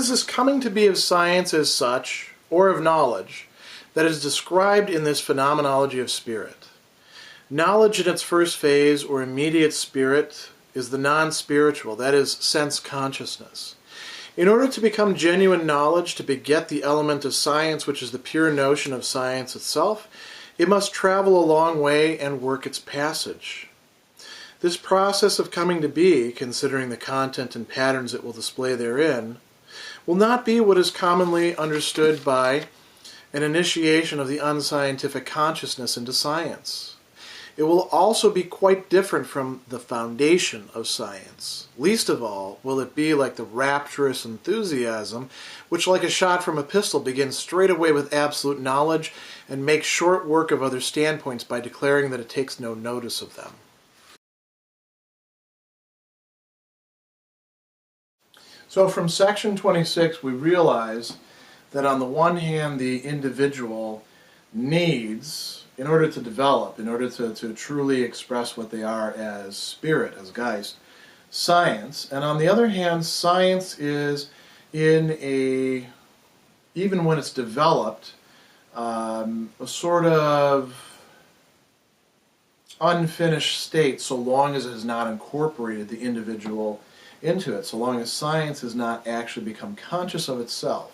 is this coming to be of science as such, or of knowledge, that is described in this Phenomenology of Spirit? Knowledge in its first phase, or immediate spirit, is the non-spiritual, that is, sense consciousness. In order to become genuine knowledge, to beget the element of science, which is the pure notion of science itself, it must travel a long way and work its passage. This process of coming to be, considering the content and patterns it will display therein, will not be what is commonly understood by an initiation of the unscientific consciousness into science. It will also be quite different from the foundation of science. Least of all will it be like the rapturous enthusiasm, which like a shot from a pistol begins straight away with absolute knowledge and makes short work of other standpoints by declaring that it takes no notice of them. So from section 26 we realize that on the one hand the individual needs, in order to develop, in order to truly express what they are as spirit, as Geist, science, and on the other hand science is in a, even when it's developed, a sort of unfinished state so long as it has not incorporated the individual into it, so long as science has not actually become conscious of itself.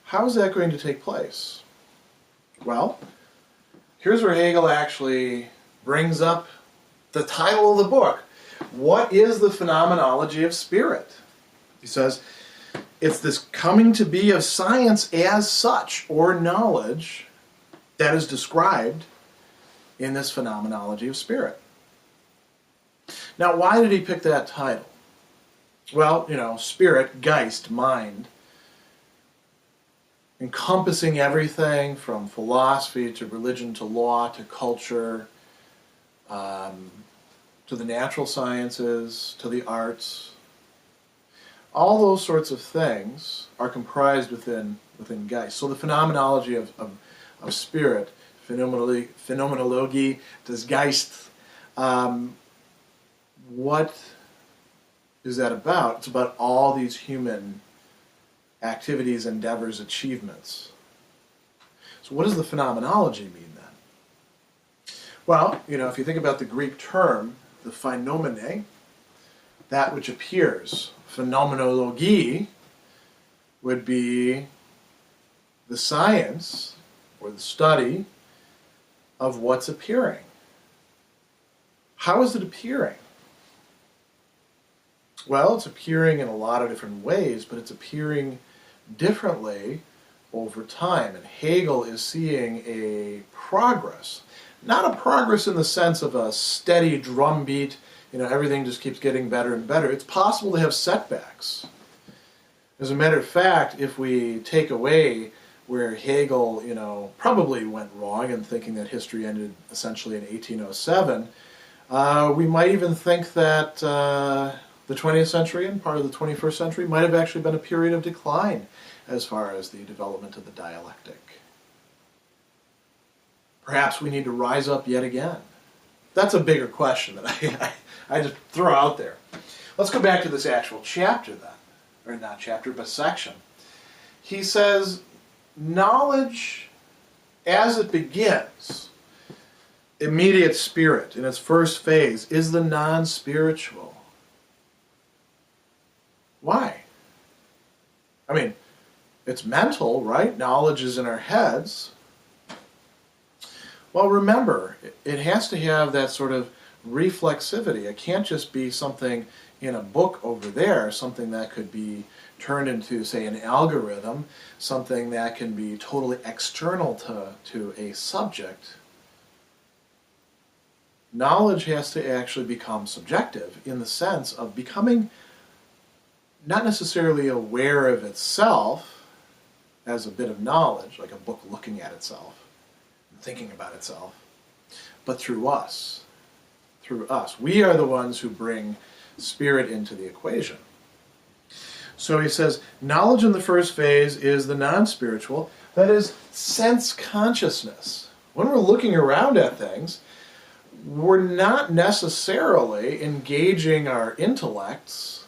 How is that going to take place? Well, here's where Hegel actually brings up the title of the book. What is the Phenomenology of Spirit? He says, it's this coming to be of science as such, or knowledge, that is described in this Phenomenology of Spirit. Now, why did he pick that title? Well, spirit, Geist, mind, encompassing everything from philosophy to religion to law to culture, to the natural sciences, to the arts. All those sorts of things are comprised within Geist. So the Phenomenology of Spirit, Phenomenologie des Geistes, what is that about? It's about all these human activities, endeavors, achievements. So what does the phenomenology mean then? Well, if you think about the Greek term, the phenomene, that which appears, phenomenology would be the science or the study of what's appearing. How is it appearing? Well, it's appearing in a lot of different ways, but it's appearing differently over time. And Hegel is seeing a progress. Not a progress in the sense of a steady drumbeat, everything just keeps getting better and better. It's possible to have setbacks. As a matter of fact, if we take away where Hegel, probably went wrong in thinking that history ended essentially in 1807, we might even think that the 20th century and part of the 21st century might have actually been a period of decline as far as the development of the dialectic. Perhaps we need to rise up yet again. That's a bigger question that I just throw out there. Let's go back to this actual chapter then. Or not chapter, but section. He says, knowledge as it begins, immediate spirit in its first phase, is the non-spiritual. Why? I mean, it's mental, right? Knowledge is in our heads. Well, remember, it has to have that sort of reflexivity. It can't just be something in a book over there, something that could be turned into, say, an algorithm, something that can be totally external to a subject. Knowledge has to actually become subjective in the sense of becoming not necessarily aware of itself as a bit of knowledge, like a book looking at itself, and thinking about itself, but through us. Through us. We are the ones who bring spirit into the equation. So he says, knowledge in the first phase is the non-spiritual, that is, sense consciousness. When we're looking around at things, we're not necessarily engaging our intellects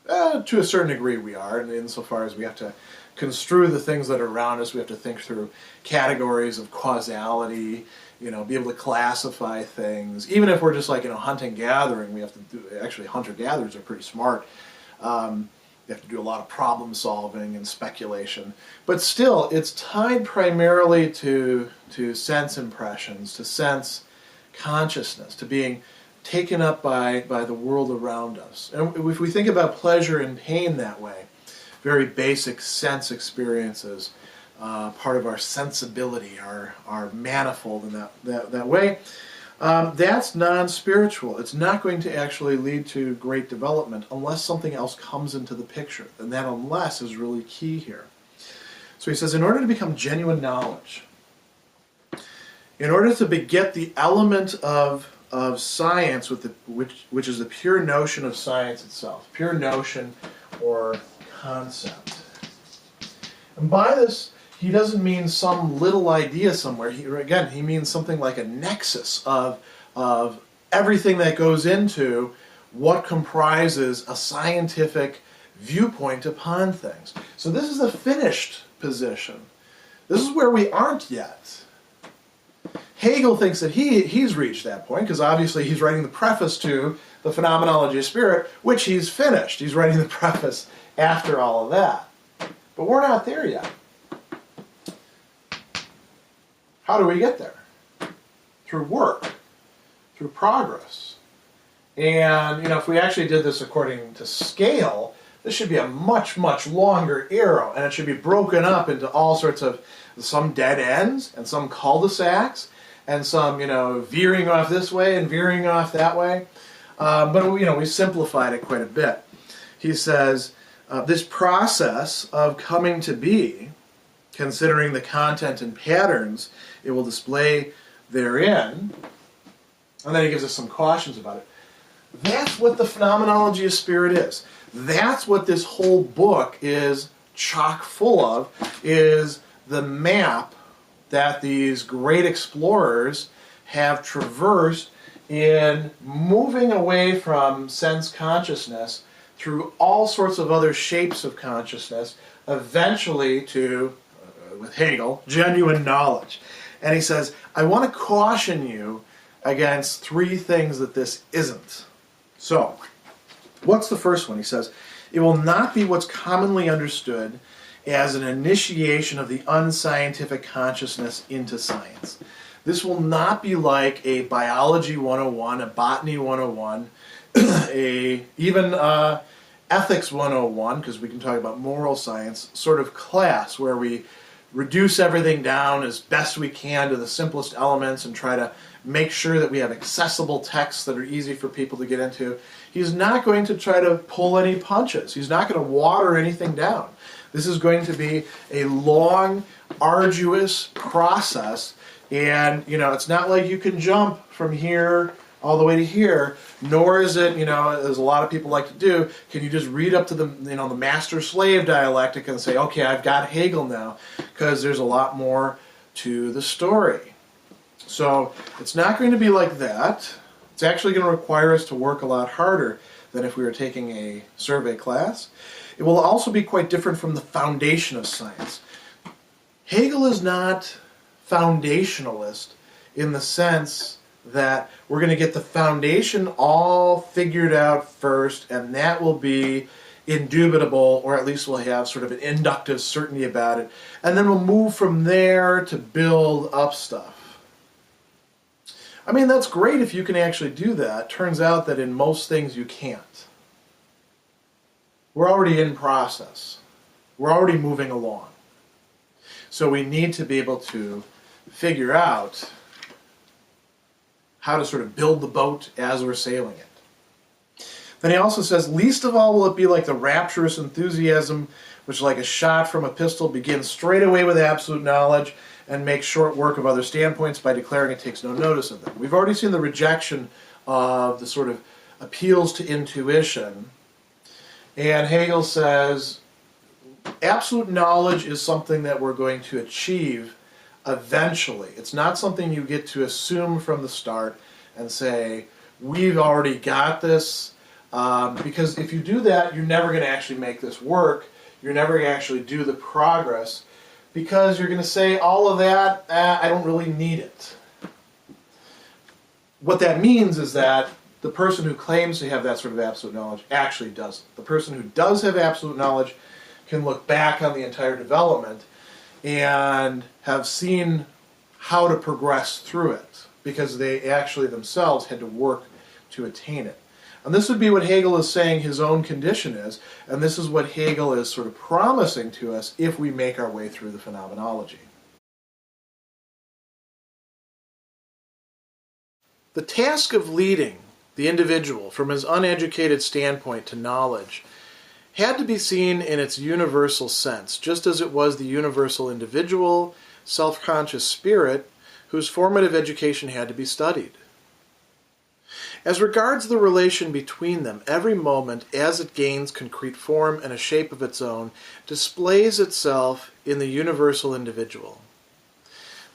To a certain degree we are, and insofar as we have to construe the things that are around us, we have to think through categories of causality, be able to classify things. Even if we're just like, hunting gathering, we have to do, actually hunter-gatherers are pretty smart. You have to do a lot of problem solving and speculation. But still, it's tied primarily to sense impressions, to sense consciousness, to being taken up by the world around us. And if we think about pleasure and pain that way, very basic sense experiences, part of our sensibility, our manifold in that way, that's non-spiritual. It's not going to actually lead to great development unless something else comes into the picture. And that unless is really key here. So he says, in order to become genuine knowledge, in order to beget the element of science, which is the pure notion of science itself, pure notion or concept. And by this, he doesn't mean some little idea somewhere. He means something like a nexus of everything that goes into what comprises a scientific viewpoint upon things. So this is a finished position. This is where we aren't yet. Hegel thinks that he's reached that point, because obviously he's writing the preface to the Phenomenology of Spirit, which he's finished. He's writing the preface after all of that. But we're not there yet. How do we get there? Through work, through progress. And, if we actually did this according to scale, this should be a much, much longer arrow, and it should be broken up into all sorts of, some dead ends, and some cul-de-sacs, and some, veering off this way and veering off that way. But, we simplified it quite a bit. He says, this process of coming to be, considering the content and patterns it will display therein, and then he gives us some cautions about it. That's what the Phenomenology of Spirit is. That's what this whole book is chock full of, is the map that these great explorers have traversed in moving away from sense consciousness through all sorts of other shapes of consciousness, eventually to, with Hegel, genuine knowledge. And he says, I want to caution you against three things that this isn't. So, what's the first one? He says, it will not be what's commonly understood as an initiation of the unscientific consciousness into science. This will not be like a biology 101, a botany 101, even ethics 101, because we can talk about moral science, sort of class where we reduce everything down as best we can to the simplest elements and try to make sure that we have accessible texts that are easy for people to get into. He's not going to try to pull any punches. He's not going to water anything down. This is going to be a long, arduous process, and it's not like you can jump from here all the way to here, nor is it, as a lot of people like to do, can you just read up to the, the master-slave dialectic and say, okay, I've got Hegel now, because there's a lot more to the story. So it's not going to be like that. It's actually going to require us to work a lot harder than if we were taking a survey class. It will also be quite different from the foundation of science. Hegel is not foundationalist in the sense that we're going to get the foundation all figured out first, and that will be indubitable, or at least we'll have sort of an inductive certainty about it, and then we'll move from there to build up stuff. I mean, that's great if you can actually do that. Turns out that in most things you can't. We're already in process. We're already moving along. So we need to be able to figure out how to sort of build the boat as we're sailing it. Then he also says, least of all will it be like the rapturous enthusiasm which like a shot from a pistol begins straight away with absolute knowledge and makes short work of other standpoints by declaring it takes no notice of them. We've already seen the rejection of the sort of appeals to intuition. And Hegel says, absolute knowledge is something that we're going to achieve eventually. It's not something you get to assume from the start and say, we've already got this. Because if you do that, you're never going to actually make this work. You're never going to actually do the progress, because you're going to say all of that, I don't really need it. What that means is that the person who claims to have that sort of absolute knowledge actually doesn't. The person who does have absolute knowledge can look back on the entire development and have seen how to progress through it, because they actually themselves had to work to attain it. And this would be what Hegel is saying his own condition is, and this is what Hegel is sort of promising to us if we make our way through the phenomenology. The task of leading the individual from his uneducated standpoint to knowledge had to be seen in its universal sense, just as it was the universal individual, self-conscious spirit, whose formative education had to be studied. As regards the relation between them, every moment, as it gains concrete form and a shape of its own, displays itself in the universal individual.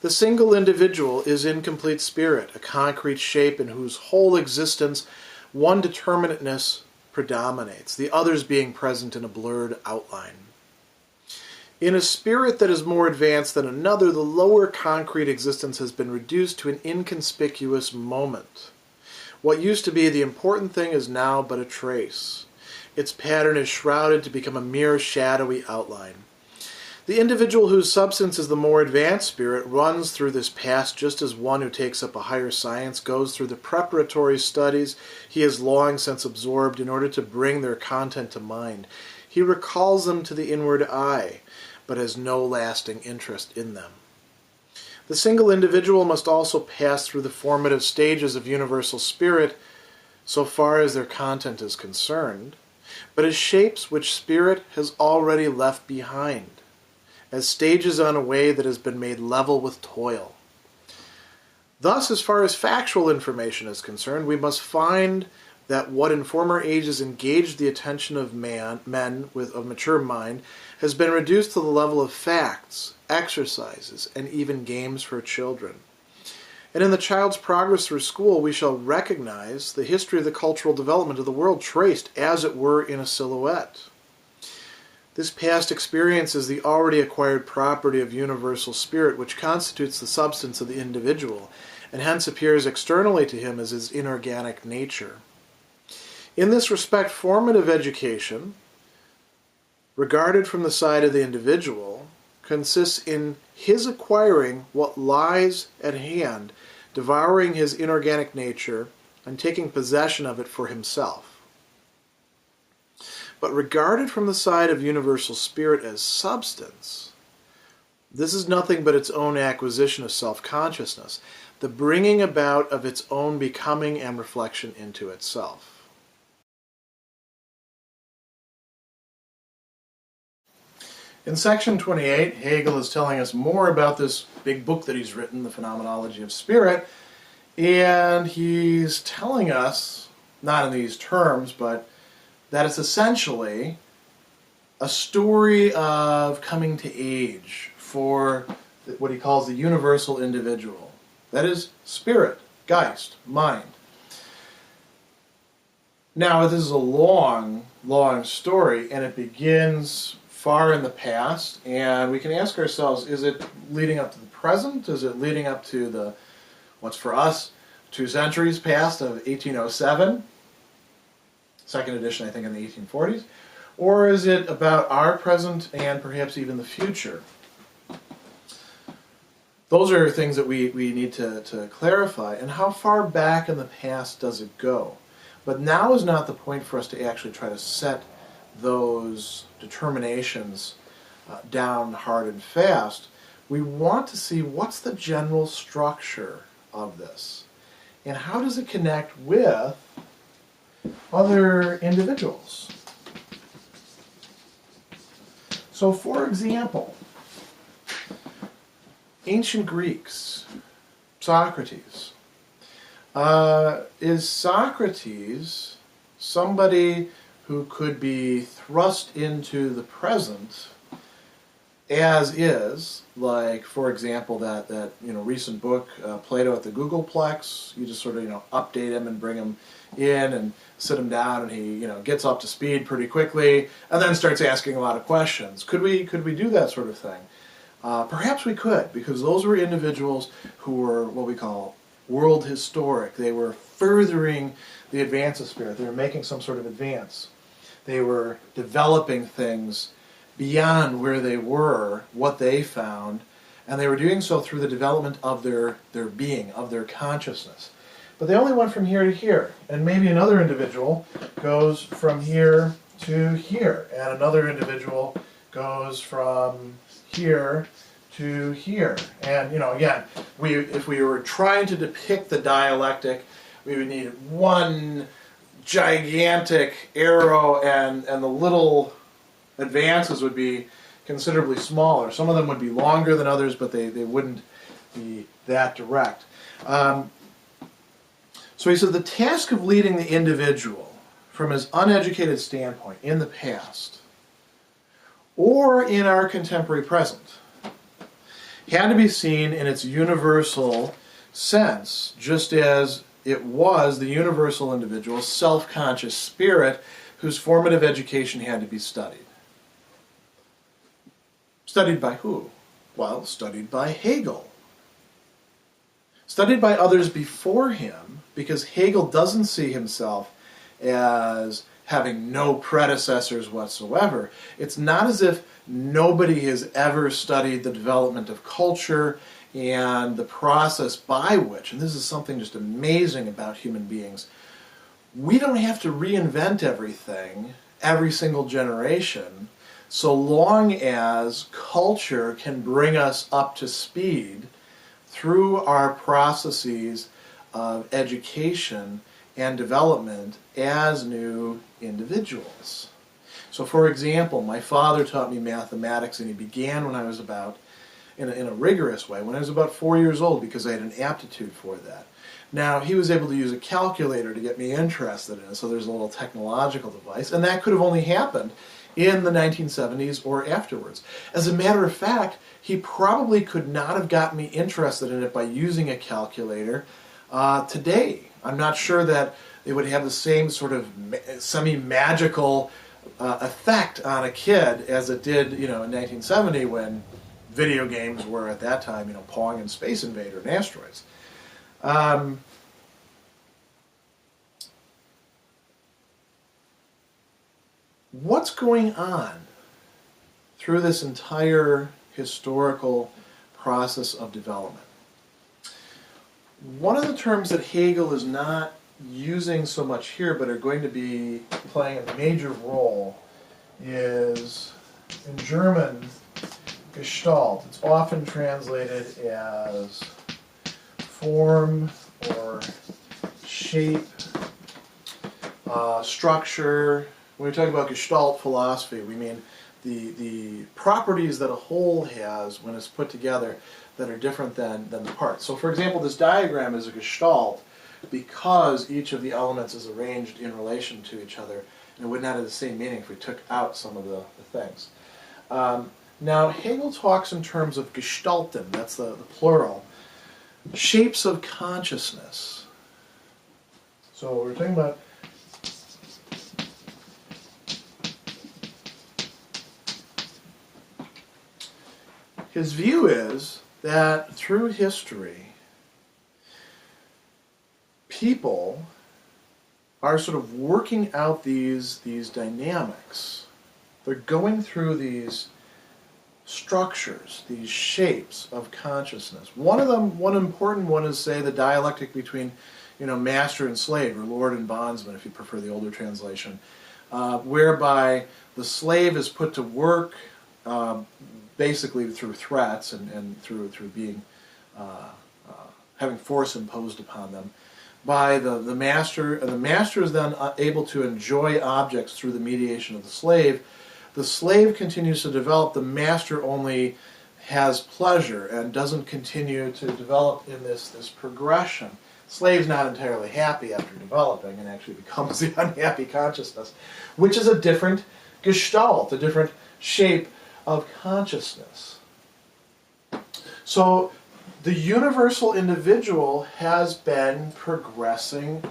The single individual is incomplete spirit, a concrete shape in whose whole existence one determinateness predominates, the others being present in a blurred outline. In a spirit that is more advanced than another, the lower concrete existence has been reduced to an inconspicuous moment. What used to be the important thing is now but a trace. Its pattern is shrouded to become a mere shadowy outline. The individual whose substance is the more advanced spirit runs through this past just as one who takes up a higher science goes through the preparatory studies he has long since absorbed in order to bring their content to mind. He recalls them to the inward eye, but has no lasting interest in them. The single individual must also pass through the formative stages of universal spirit so far as their content is concerned, but as shapes which spirit has already left behind, as stages on a way that has been made level with toil. Thus, as far as factual information is concerned, we must find that what in former ages engaged the attention of men of mature mind has been reduced to the level of facts, exercises, and even games for children. And in the child's progress through school, we shall recognize the history of the cultural development of the world traced, as it were, in a silhouette. This past experience is the already acquired property of universal spirit, which constitutes the substance of the individual, and hence appears externally to him as his inorganic nature. In this respect, formative education, regarded from the side of the individual, consists in his acquiring what lies at hand, devouring his inorganic nature, and taking possession of it for himself. But regarded from the side of universal spirit as substance, this is nothing but its own acquisition of self-consciousness, the bringing about of its own becoming and reflection into itself. In section 28, Hegel is telling us more about this big book that he's written, the Phenomenology of Spirit, and he's telling us, not in these terms, but that it's essentially a story of coming to age for what he calls the universal individual. That is spirit, Geist, mind. Now, this is a long, long story, and it begins far in the past, and we can ask ourselves, is it leading up to the present? Is it leading up to the, what's for us, 2 centuries past of 1807? Second edition, I think, in the 1840s? Or is it about our present and perhaps even the future? Those are things that we need to clarify. And how far back in the past does it go? But now is not the point for us to actually try to set those determinations down hard and fast. We want to see what's the general structure of this, and how does it connect with other individuals. So, for example, ancient Greeks, Socrates. Is Socrates somebody who could be thrust into the present as is, like, for example, that recent book, Plato at the Googleplex? You just sort of update him and bring him in and sit him down, and he gets up to speed pretty quickly, and then starts asking a lot of questions. Could we do that sort of thing? Perhaps we could, because those were individuals who were what we call world historic. They were furthering the advance of spirit. They were making some sort of advance. They were developing things beyond where they were, what they found, and they were doing so through the development of their being, of their consciousness. But they only went from here to here, and maybe another individual goes from here to here, and another individual goes from here to here. And again, if we were trying to depict the dialectic, we would need one gigantic arrow, and the little advances would be considerably smaller. Some of them would be longer than others, but they wouldn't be that direct. So he said the task of leading the individual from his uneducated standpoint in the past or in our contemporary present had to be seen in its universal sense, just as it was the universal individual, self-conscious spirit whose formative education had to be studied. Studied by who? Well, studied by Hegel. Studied by others before him, because Hegel doesn't see himself as having no predecessors whatsoever. It's not as if nobody has ever studied the development of culture and the process by which, and this is something just amazing about human beings, we don't have to reinvent everything every single generation, so long as culture can bring us up to speed through our processes of education and development as new individuals. So for example, my father taught me mathematics, and he began when I was about, in a rigorous way, when I was about 4 years old, because I had an aptitude for that. Now, he was able to use a calculator to get me interested in it, so there's a little technological device, and that could have only happened in the 1970s or afterwards. As a matter of fact, he probably could not have gotten me interested in it by using a calculator today. I'm not sure that it would have the same sort of semi-magical effect on a kid as it did, in 1970 when video games were at that time, Pong and Space Invader and Asteroids. What's going on through this entire historical process of development? One of the terms that Hegel is not using so much here, but are going to be playing a major role, is in German, Gestalt. It's often translated as form or shape, structure. When we talk about Gestalt philosophy, we mean the properties that a whole has when it's put together that are different than the parts. So for example, this diagram is a Gestalt because each of the elements is arranged in relation to each other, and it would not have the same meaning if we took out some of the things. Now, Hegel talks in terms of Gestalten, that's the plural, shapes of consciousness. So we're talking about his view is that through history, people are sort of working out these dynamics. They're going through these structures, these shapes of consciousness. One of them, one important one, is, say, the dialectic between, master and slave, or lord and bondsman, if you prefer the older translation, whereby the slave is put to work basically through threats and through being having force imposed upon them by the master, and the master is then able to enjoy objects through the mediation of the slave. The slave continues to develop, the master only has pleasure and doesn't continue to develop in this progression. The slave's not entirely happy after developing and actually becomes the unhappy consciousness, which is a different gestalt, a different shape of consciousness. So the universal individual has been progressing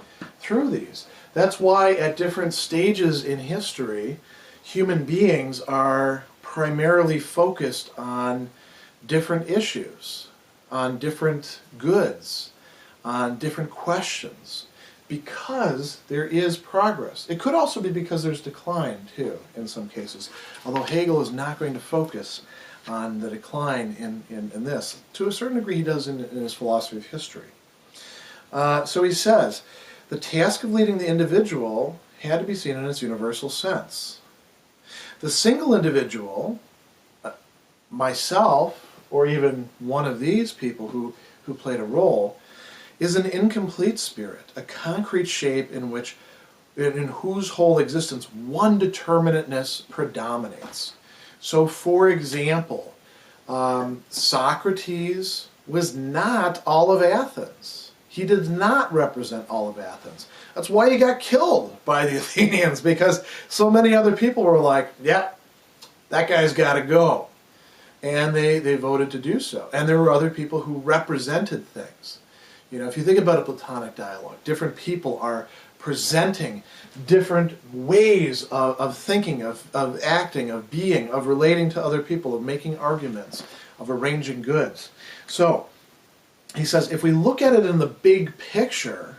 through these. That's why at different stages in history, human beings are primarily focused on different issues, on different goods, on different questions, because there is progress. It could also be because there's decline, too, in some cases, although Hegel is not going to focus on the decline in this. To a certain degree, he does in his philosophy of history. So he says, the task of leading the individual had to be seen in its universal sense. The single individual, myself, or even one of these people who played a role, is an incomplete spirit, a concrete shape in whose whole existence one determinateness predominates. So, for example, Socrates was not all of Athens. He did not represent all of Athens. That's why he got killed by the Athenians, because so many other people were like, yep, that guy's got to go. And they voted to do so. And there were other people who represented things. You know, if you think about a Platonic dialogue, different people are presenting different ways of thinking, of acting, of being, of relating to other people, of making arguments, of arranging goods. So, he says, if we look at it in the big picture,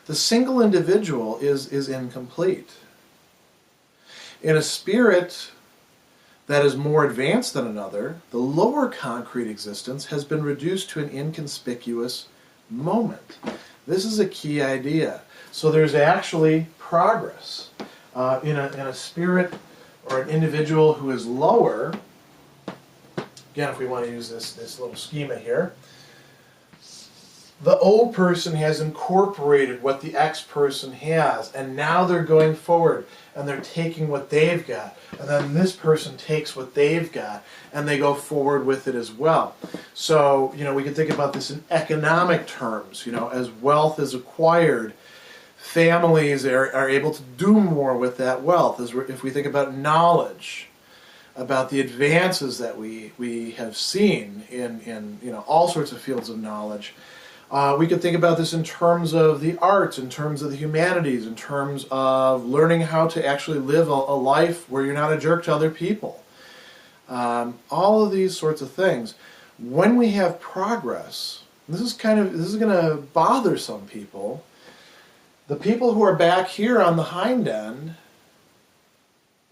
the single individual is incomplete. In a spirit that is more advanced than another, the lower concrete existence has been reduced to an inconspicuous moment. This is a key idea. So there's actually progress. In a spirit or an individual who is lower, again, if we want to use this little schema here, the O person has incorporated what the X person has, and now they're going forward, and they're taking what they've got, and then this person takes what they've got, and they go forward with it as well. So, you know, we can think about this in economic terms. You know, as wealth is acquired, families are able to do more with that wealth. If we think about knowledge, about the advances that we have seen in you know, all sorts of fields of knowledge, we could think about this in terms of the arts, in terms of the humanities, in terms of learning how to actually live a life where you're not a jerk to other people. All of these sorts of things. When we have progress, this is going to bother some people. The people who are back here on the hind end,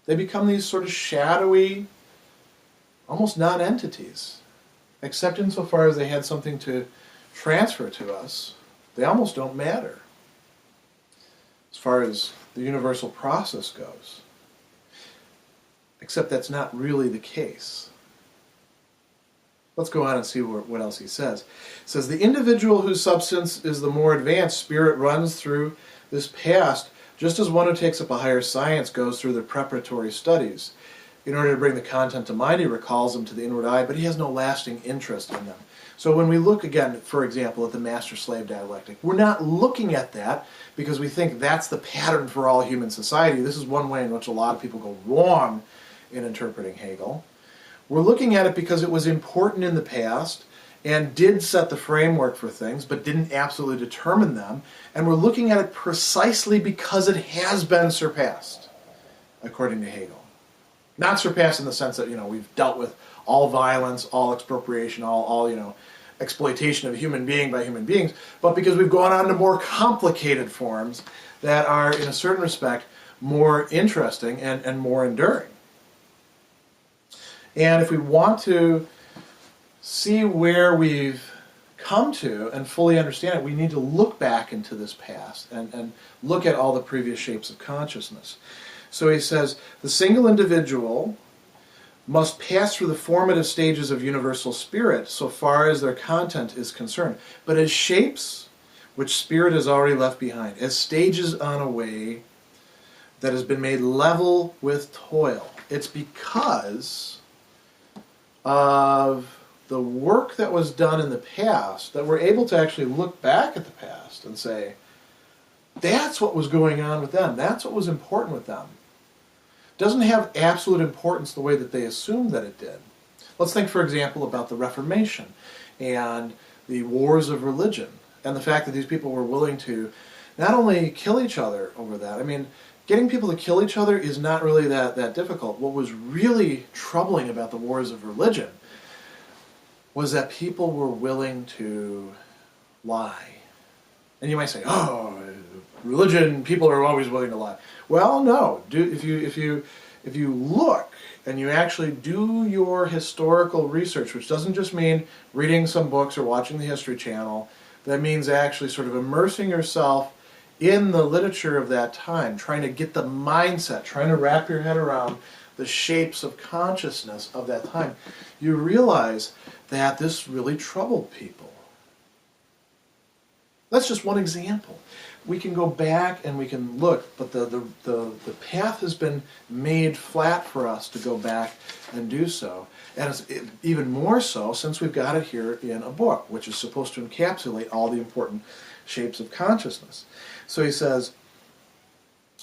they become these sort of shadowy, almost non-entities, except insofar as they had something to transfer to us. They almost don't matter as far as the universal process goes. Except that's not really the case. Let's go on and see what else he says. He says, the individual whose substance is the more advanced spirit runs through this past just as one who takes up a higher science goes through the preparatory studies. In order to bring the content to mind, he recalls them to the inward eye, but he has no lasting interest in them. So when we look again, for example, at the master-slave dialectic, we're not looking at that because we think that's the pattern for all human society. This is one way in which a lot of people go wrong in interpreting Hegel. We're looking at it because it was important in the past and did set the framework for things, but didn't absolutely determine them. And we're looking at it precisely because it has been surpassed, according to Hegel. Not surpassed in the sense that, you know, we've dealt with all violence, all expropriation, all you know, exploitation of a human being by human beings, but because we've gone on to more complicated forms that are, in a certain respect, more interesting and more enduring. And if we want to see where we've come to and fully understand it, we need to look back into this past and look at all the previous shapes of consciousness. So he says, the single individual must pass through the formative stages of universal spirit so far as their content is concerned, but as shapes which spirit has already left behind, as stages on a way that has been made level with toil. It's because of the work that was done in the past that we're able to actually look back at the past and say, that's what was going on with them, that's what was important with them. Doesn't have absolute importance the way that they assumed that it did. Let's think, for example, about the Reformation and the wars of religion and the fact that these people were willing to not only kill each other over that, I mean, getting people to kill each other is not really that difficult. What was really troubling about the wars of religion was that people were willing to lie. And you might say, oh, religion, people are always willing to lie. Well, no. If you look and you actually do your historical research, which doesn't just mean reading some books or watching the History Channel, that means actually sort of immersing yourself in the literature of that time, trying to get the mindset, trying to wrap your head around the shapes of consciousness of that time, you realize that this really troubled people. That's just one example. We can go back and we can look, but the path has been made flat for us to go back and do so. And it's even more so since we've got it here in a book, which is supposed to encapsulate all the important shapes of consciousness. So he says,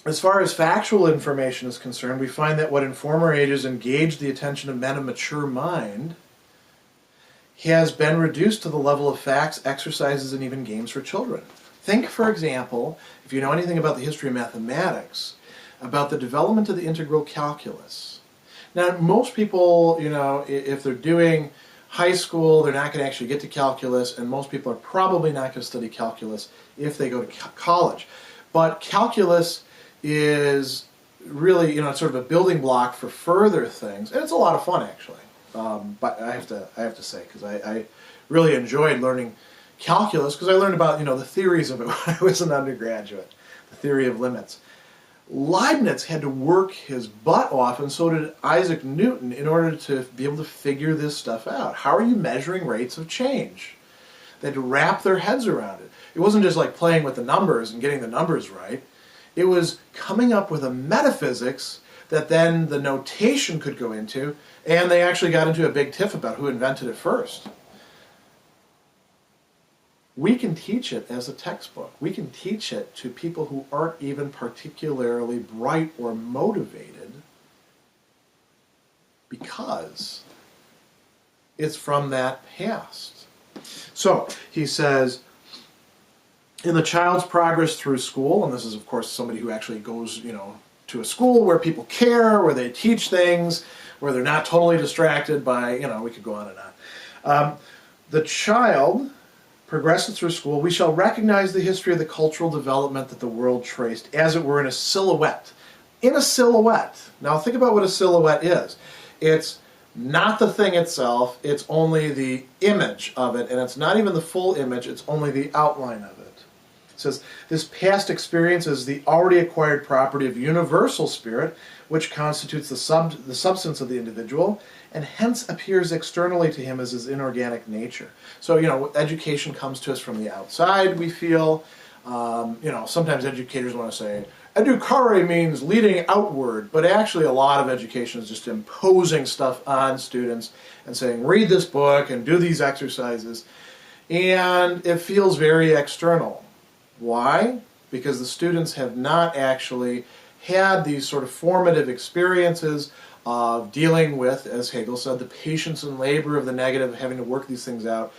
as far as factual information is concerned, we find that what in former ages engaged the attention of men of mature mind has been reduced to the level of facts, exercises, and even games for children. Think, for example, if you know anything about the history of mathematics, about the development of the integral calculus. Now, most people, you know, if they're doing high school, they're not going to actually get to calculus, and most people are probably not going to study calculus if they go to college. But calculus is really, you know, sort of a building block for further things, and it's a lot of fun, actually. But I have to say, because I really enjoyed learning calculus, because I learned about, you know, the theories of it when I was an undergraduate, the theory of limits. Leibniz had to work his butt off, and so did Isaac Newton, in order to be able to figure this stuff out. How are you measuring rates of change? They had to wrap their heads around it. It wasn't just like playing with the numbers and getting the numbers right. It was coming up with a metaphysics that then the notation could go into, and they actually got into a big tiff about who invented it first. We can teach it as a textbook. We can teach it to people who aren't even particularly bright or motivated, because it's from that past. So he says, in the child's progress through school, and this is of course somebody who actually goes, you know, to a school where people care, where they teach things, where they're not totally distracted by, you know, we could go on and on. The child progresses through school, we shall recognize the history of the cultural development that the world traced, as it were, in a silhouette. In a silhouette. Now think about what a silhouette is. It's not the thing itself, it's only the image of it, and it's not even the full image, it's only the outline of it. It says, this past experience is the already acquired property of universal spirit, which constitutes the substance of the individual, and hence appears externally to him as his inorganic nature. So, you know, education comes to us from the outside, we feel. You know, sometimes educators want to say, educare means leading outward, but actually a lot of education is just imposing stuff on students and saying, read this book and do these exercises. And it feels very external. Why? Because the students have not actually had these sort of formative experiences of dealing with, as Hegel said, the patience and labor of the negative, having to work these things out.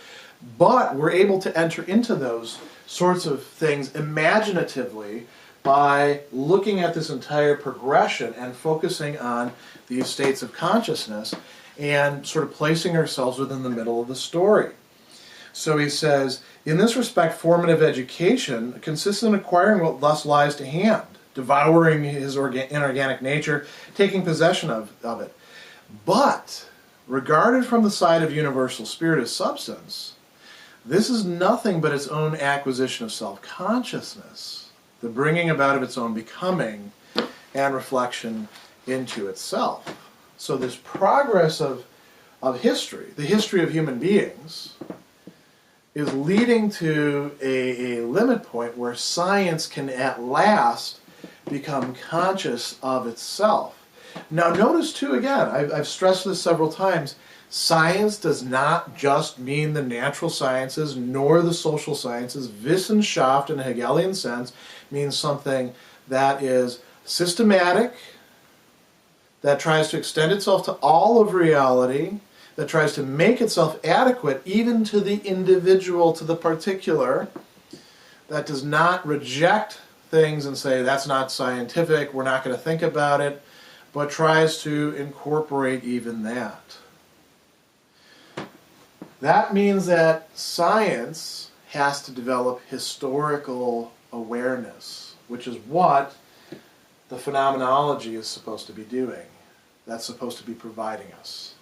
But we're able to enter into those sorts of things imaginatively by looking at this entire progression and focusing on these states of consciousness and sort of placing ourselves within the middle of the story. So he says, in this respect, formative education consists in acquiring what thus lies to hand, devouring his inorganic nature, taking possession of it. But, regarded from the side of universal spirit as substance, this is nothing but its own acquisition of self-consciousness, the bringing about of its own becoming and reflection into itself. So this progress of history, the history of human beings, is leading to a limit point where science can at last become conscious of itself. Now notice too, again, I've stressed this several times, science does not just mean the natural sciences nor the social sciences. Wissenschaft in a Hegelian sense means something that is systematic, that tries to extend itself to all of reality, that tries to make itself adequate even to the individual, to the particular, that does not reject things and say that's not scientific, we're not going to think about it, but tries to incorporate even that. That means that science has to develop historical awareness, which is what the phenomenology is supposed to be doing. That's supposed to be providing us.